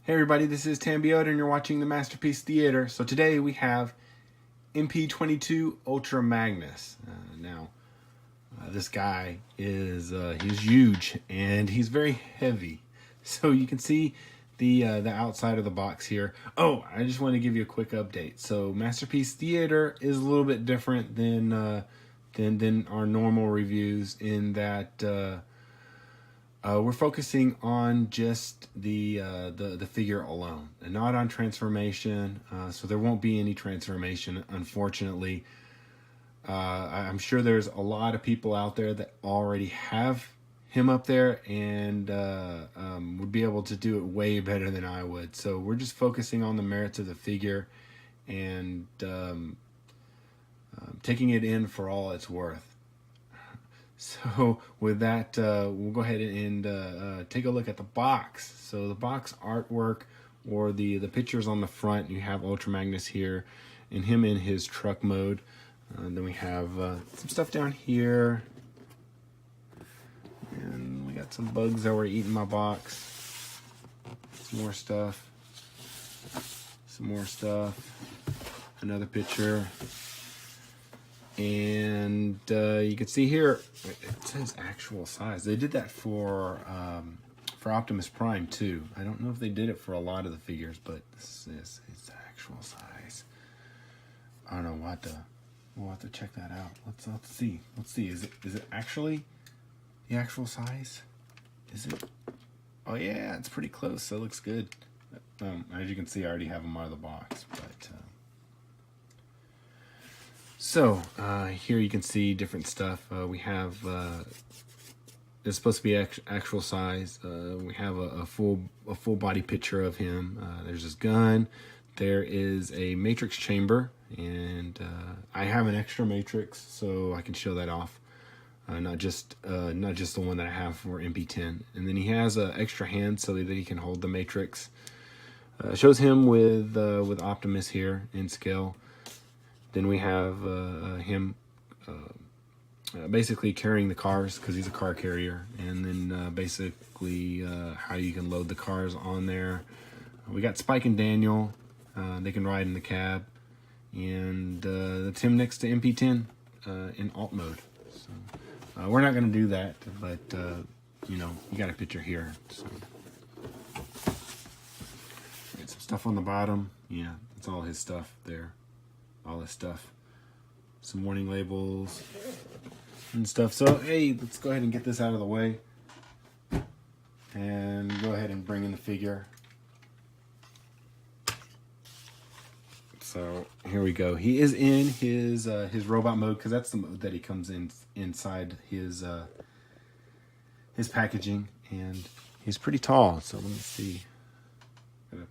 Hey everybody, this is Tambioda and you're watching the Masterpiece Theater. So today we have MP-22 Ultra Magnus. This guy is he's huge and he's very heavy. So you can see the outside of the box here. Oh, I just want to give you a quick update. So Masterpiece Theater is a little bit different than our normal reviews in that we're focusing on just the figure alone and not on transformation. So there won't be any transformation, unfortunately. I'm sure there's a lot of people out there that already have him up there and would be able to do it way better than I would. So we're just focusing on the merits of the figure and taking it in for all it's worth. So with that, we'll go ahead and take a look at the box. So the box artwork, or the pictures on the front, you have Ultra Magnus here and him in his truck mode. Then we have some stuff down here. And we got some bugs that were eating my box. Some more stuff. Some more stuff. Another picture. And you can see here, it says actual size. They did that for Optimus Prime too. I don't know if they did it for a lot of the figures, but this is its actual size. I don't know. We'll have to check that out. Let's see. Let's see. Is it actually the actual size? Is it? Oh yeah, it's pretty close. So it looks good. As you can see, I already have them out of the box, but. So here you can see different stuff. We have it's supposed to be actual size. We have a full body picture of him. There's his gun. There is a matrix chamber, and I have an extra matrix, so I can show that off. Not just the one that I have for MP-10. And then he has an extra hand so that he can hold the matrix. Shows him with Optimus here in scale. Then we have him basically carrying the cars because he's a car carrier, and then basically how you can load the cars on there. We got Spike and Daniel. They can ride in the cab, and that's him next to MP-10 in alt mode. So we're not going to do that, but you know, you got a picture here. So right, some stuff on the bottom. Yeah, that's all his stuff there. All this stuff, some warning labels and stuff. So hey, let's go ahead and get this out of the way and go ahead and bring in the figure. So here we go. He is in his robot mode because that's the mode that he comes in inside his packaging, and he's pretty tall. So let me see. Gotta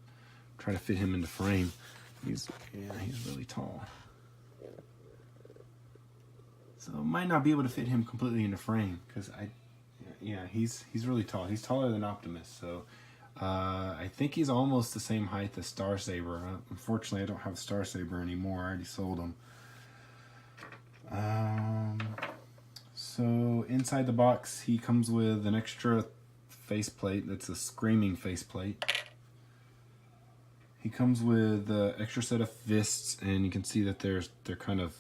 try to fit him into frame. He's really tall. So I might not be able to fit him completely into frame because he's really tall. He's taller than Optimus. So I think he's almost the same height as Starsaber. Unfortunately, I don't have Starsaber anymore. I already sold him. So inside the box, he comes with an extra faceplate. That's a screaming faceplate. He comes with an extra set of fists, and you can see that they're kind of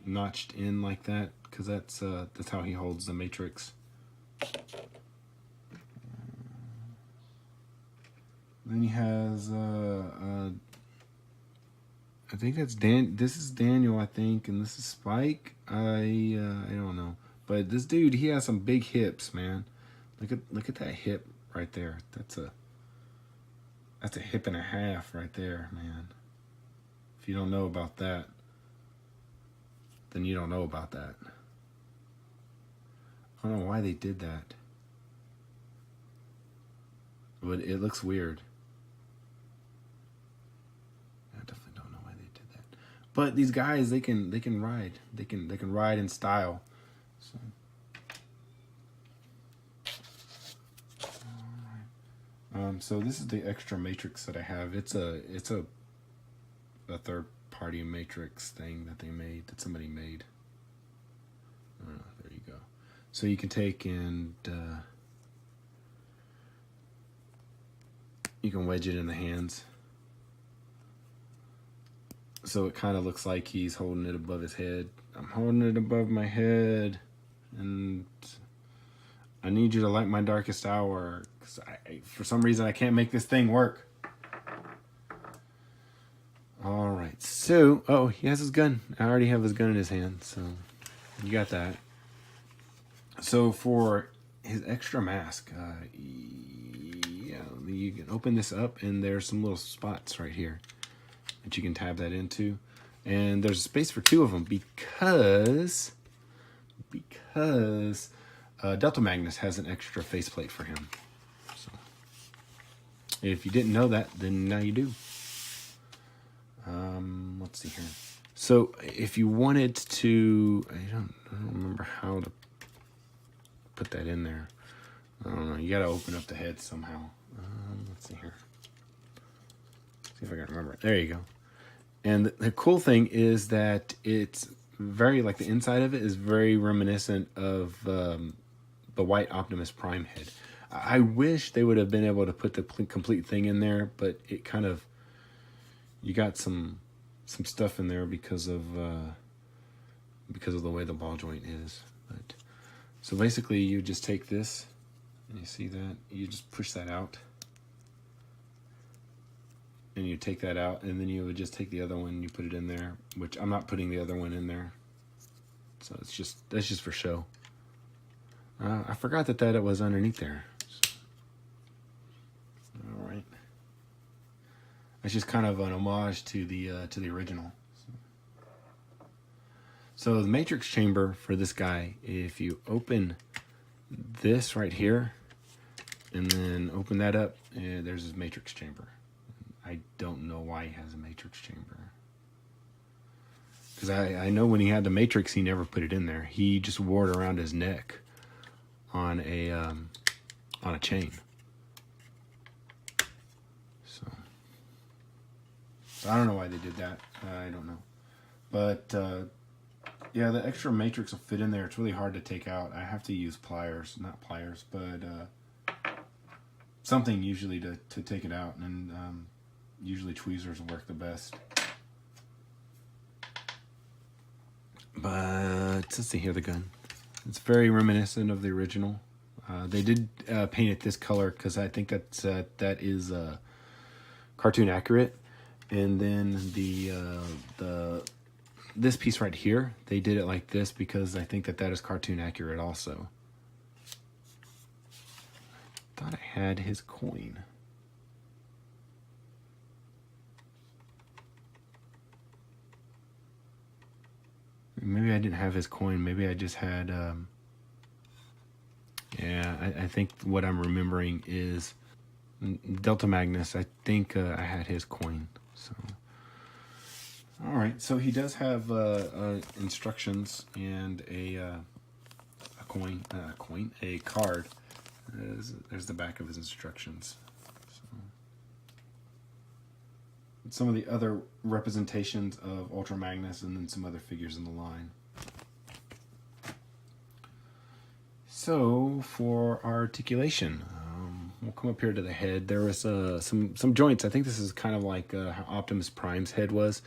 notched in like that because that's how he holds the matrix. Then he has I think that's This is Daniel, I think, and this is Spike. I don't know, but this dude, he has some big hips, man. Look at that hip right there. That's a hip and a half right there, man. If you don't know about that, then you don't know about that. I don't know why they did that, but it looks weird. I definitely don't know why they did that. But these guys, they can ride. They can ride in style. So. So this is the extra matrix that I have. It's a third party matrix thing that somebody made. There you go. So you can take and you can wedge it in the hands. So it kind of looks like he's holding it above his head. I'm holding it above my head, and I need you to light my darkest hour, because for some reason I can't make this thing work. All right, so, oh, he has his gun. I already have his gun in his hand, so you got that. So for his extra mask, yeah, you can open this up, and there's some little spots right here that you can tab that into, and there's a space for 2 of them because Delta Magnus has an extra faceplate for him. So if you didn't know that, then now you do. Let's see here. So if you wanted to, I don't remember how to put that in there. I don't know. You got to open up the head somehow. Let's see here. See if I can remember it. There you go. And the cool thing is that it's very, like, the inside of it is very reminiscent of the white Optimus Prime head. I wish they would have been able to put the complete thing in there, but it kind of, you got some stuff in there because of the way the ball joint is. But so basically, you just take this, and you see that, you just push that out, and you take that out, and then you would just take the other one and you put it in there, which I'm not putting the other one in there, so that's just for show. I forgot that it was underneath there. So, all right, it's just kind of an homage to the original. So the matrix chamber for this guy, if you open this right here and then open that up, there's his matrix chamber. I don't know why he has a matrix chamber, because I know when he had the matrix, he never put it in there. He just wore it around his neck on a chain. So I don't know why they did that. I don't know, but yeah, the extra matrix will fit in there. It's really hard to take out. I have to use pliers, not pliers, but something usually to take it out, and usually tweezers work the best. But let's see here, the gun. It's very reminiscent of the original. They did paint it this color because I think that is cartoon accurate. And then this piece right here, they did it like this because I think that is cartoon accurate also. I thought I had his coin. Maybe I didn't have his coin. Maybe I just had, yeah, I think what I'm remembering is Delta Magnus. I think I had his coin. So, all right. So he does have instructions and a card. There's the back of his instructions. Some of the other representations of Ultra Magnus, and then some other figures in the line. So for articulation, we'll come up here to the head. There was some joints. I think this is kind of like how Optimus Prime's head was,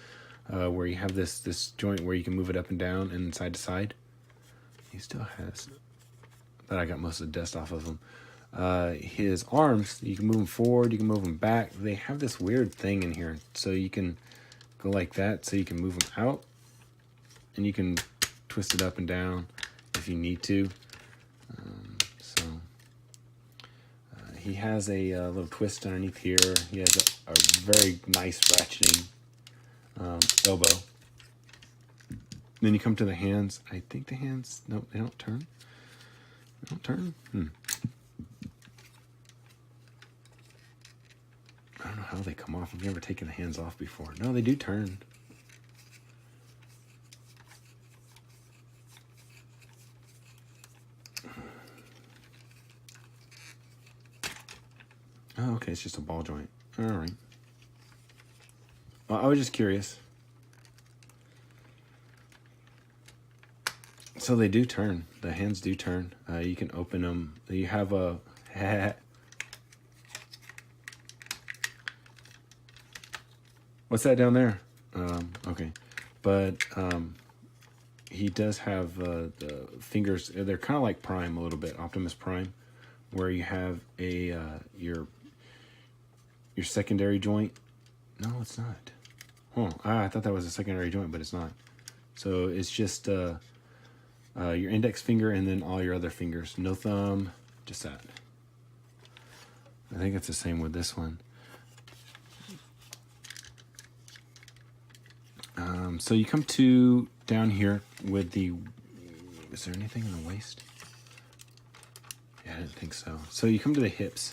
where you have this joint where you can move it up and down and side to side. He still has, but I got most of the dust off of him. His arms, you can move them forward, you can move them back. They have this weird thing in here, so you can go like that, so you can move them out, and you can twist it up and down if you need to. He has a little twist underneath here. He has a very nice ratcheting elbow. Then you come to the hands. I think the hands, nope, they don't turn. They don't turn. I don't know how they come off. I've never taken the hands off before. No, they do turn. Oh, okay, it's just a ball joint. All right. Well, I was just curious. So they do turn. The hands do turn. You can open them. You have a... What's that down there? Okay. But he does have the fingers. They're kind of like Prime a little bit, Optimus Prime, where you have a your secondary joint. No, it's not. Oh, I thought that was a secondary joint, but it's not. So it's just your index finger and then all your other fingers. No thumb, just that. I think it's the same with this one. So you come to down here with the, is there anything in the waist? Yeah, I didn't think so. So you come to the hips.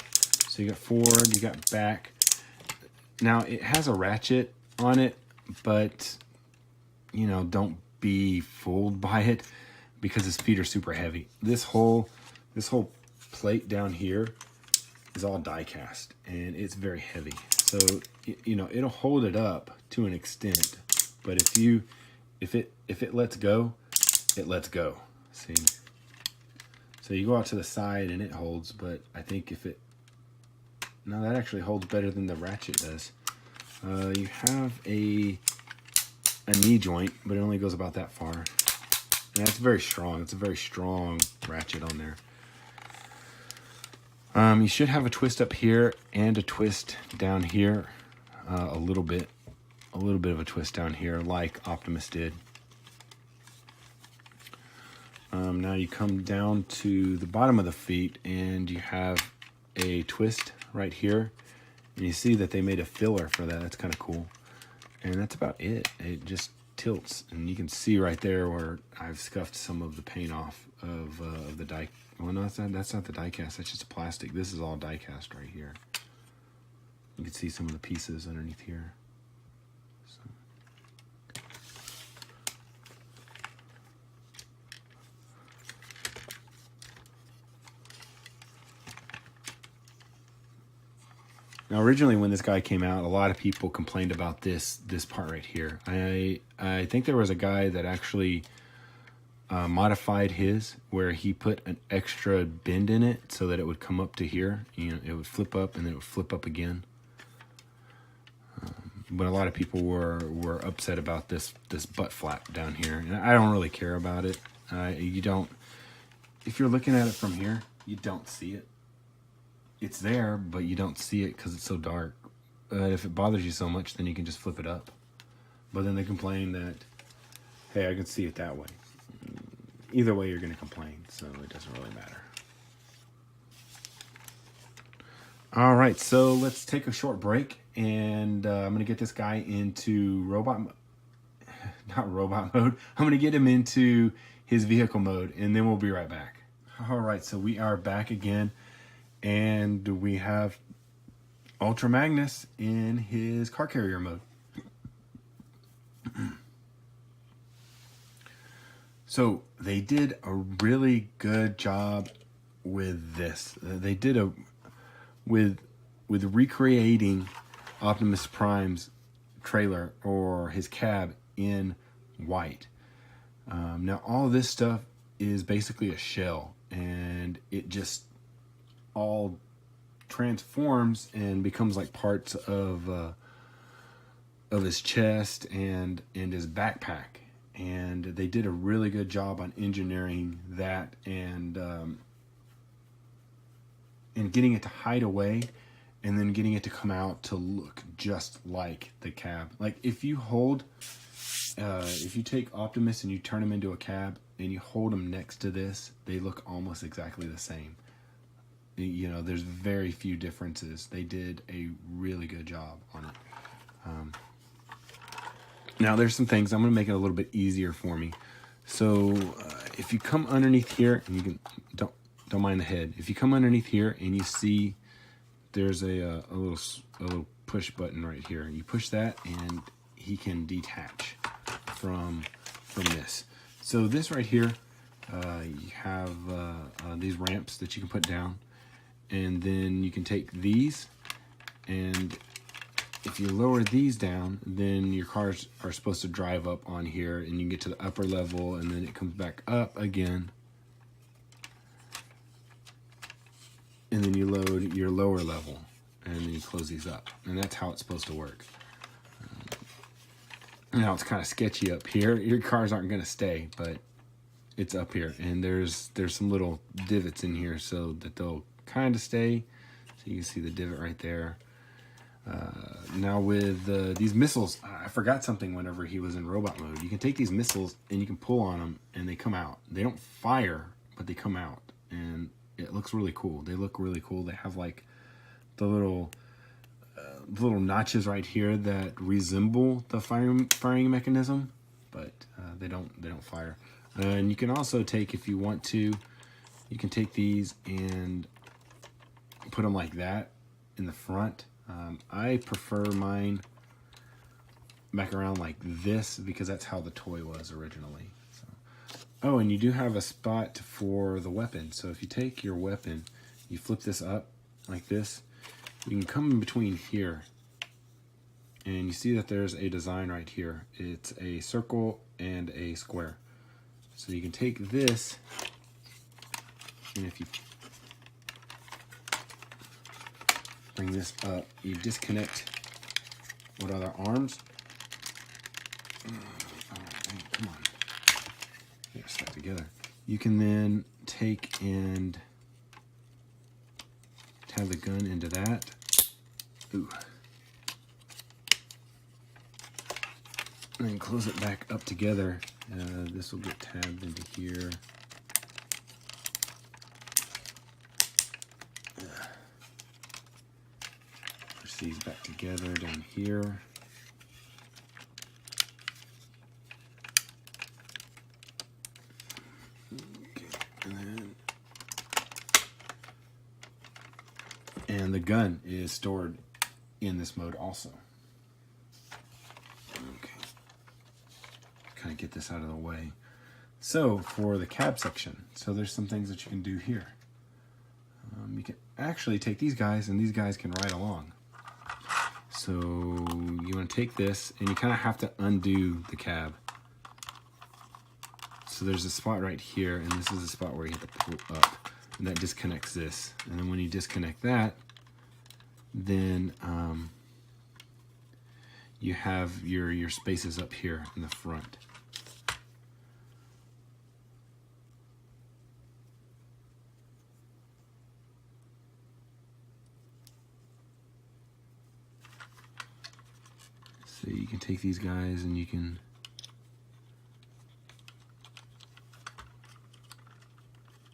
So you got forward, you got back. Now it has a ratchet on it, but you know, don't be fooled by it because his feet are super heavy. This whole plate down here is all die cast and it's very heavy. So you know, it'll hold it up to an extent. But if it lets go, it lets go. See? So you go out to the side and it holds, but I think no, that actually holds better than the ratchet does. You have a knee joint, but it only goes about that far. And that's very strong. It's a very strong ratchet on there. You should have a twist up here and a twist down here, a little bit of a twist down here like Optimus did. Now you come down to the bottom of the feet and you have a twist right here. And you see that they made a filler for that. That's kind of cool. And that's about it. It just tilts. And you can see right there where I've scuffed some of the paint off of the die. Well, no, that's not the die cast. That's just plastic. This is all die cast right here. You can see some of the pieces underneath here. Now, originally when this guy came out, a lot of people complained about this part right here. I think there was a guy that actually modified his where he put an extra bend in it so that it would come up to here. You know, it would flip up and then it would flip up again. But a lot of people were upset about this butt flap down here, and I don't really care about it. You don't. If you're looking at it from here, you don't see it. It's there, but you don't see it because it's so dark. If it bothers you so much, then you can just flip it up. But then they complain that, hey, I can see it that way. Either way, you're going to complain, so it doesn't really matter. All right, so let's take a short break, and I'm going to get this guy into not robot mode. I'm going to get him into his vehicle mode, and then we'll be right back. All right, so we are back again. And we have Ultra Magnus in his car carrier mode. So they did a really good job with this. They did with recreating Optimus Prime's trailer or his cab in white. Now all this stuff is basically a shell, and it just all transforms and becomes like parts of his chest and his backpack. And they did a really good job on engineering that and getting it to hide away and then getting it to come out to look just like the cab. Like if you take Optimus and you turn him into a cab and you hold him next to this, they look almost exactly the same. You know, there's very few differences. They did a really good job on it. Now, there's some things. I'm going to make it a little bit easier for me. So, if you come underneath here, and you can don't mind the head. If you come underneath here and you see there's a little push button right here, you push that, and he can detach from this. So this right here, you have these ramps that you can put down. And then you can take these, and if you lower these down, then your cars are supposed to drive up on here, and you can get to the upper level, and then it comes back up again. And then you load your lower level, and then you close these up. And that's how it's supposed to work. Now it's kind of sketchy up here. Your cars aren't going to stay, but it's up here. And there's some little divots in here so that they'll kind of stay. So you can see the divot right there. Now with these missiles, I forgot something whenever he was in robot mode. You can take these missiles and you can pull on them and they come out. They don't fire, but they come out. And it looks really cool. They look really cool. They have like the little notches right here that resemble the firing mechanism, but they don't fire. And you can also take, if you want to, you can take these and put them like that in the front. I prefer mine back around like this because that's how the toy was originally. So. Oh, and you do have a spot for the weapon. So if you take your weapon, you flip this up like this, you can come in between here and you see that there's a design right here. It's a circle and a square. So you can take this, and if you bring this up, you disconnect what other arms. Alright, come on. They're stuck together. You can then take and tab the gun into that. Ooh. And then close it back up together. This will get tabbed into here. Push these back together down here. Okay, and the gun is stored in this mode also. Kind of get this out of the way. So for the cab section, so there's some things that you can do here. You can actually take these guys and these guys can ride along. So you want to take this and you kind of have to undo the cab. So there's a spot right here and this is a spot where you have to pull up and that disconnects this. And then when you disconnect that, then you have your spaces up here in the front. So you can take these guys and you can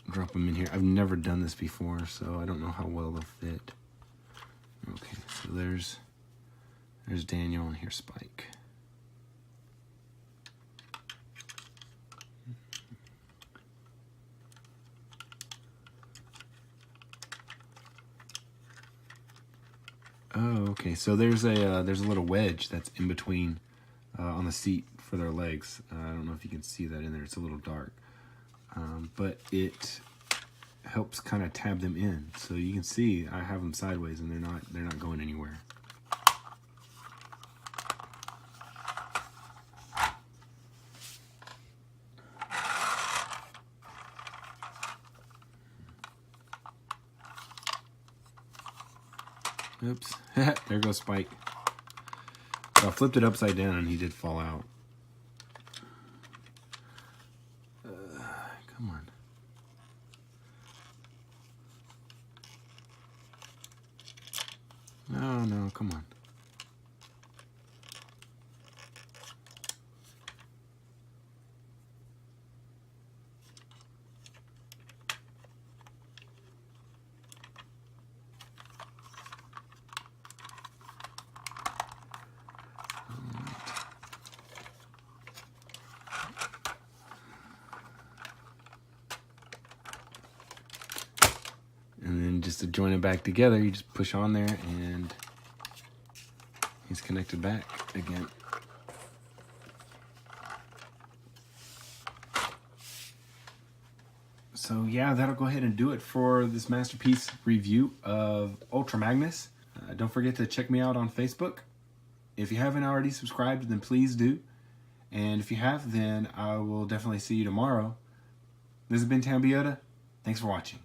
drop them in here. I've never done this before, so I don't know how well they'll fit. Okay, so there's Daniel and here's Spike. Oh, okay. So there's a little wedge that's in between on the seat for their legs. I don't know if you can see that in there. It's a little dark, but it helps kind of tab them in. So you can see I have them sideways, and they're not going anywhere. Oops, there goes Spike. So I flipped it upside down and he did fall out. Come on. No, come on. And then just to join it back together, you just push on there and he's connected back again. So yeah, that'll go ahead and do it for this masterpiece review of Ultra Magnus. Don't forget to check me out on Facebook. If you haven't already subscribed, then please do. And if you have, then I will definitely see you tomorrow. This has been Tambiota. Thanks for watching.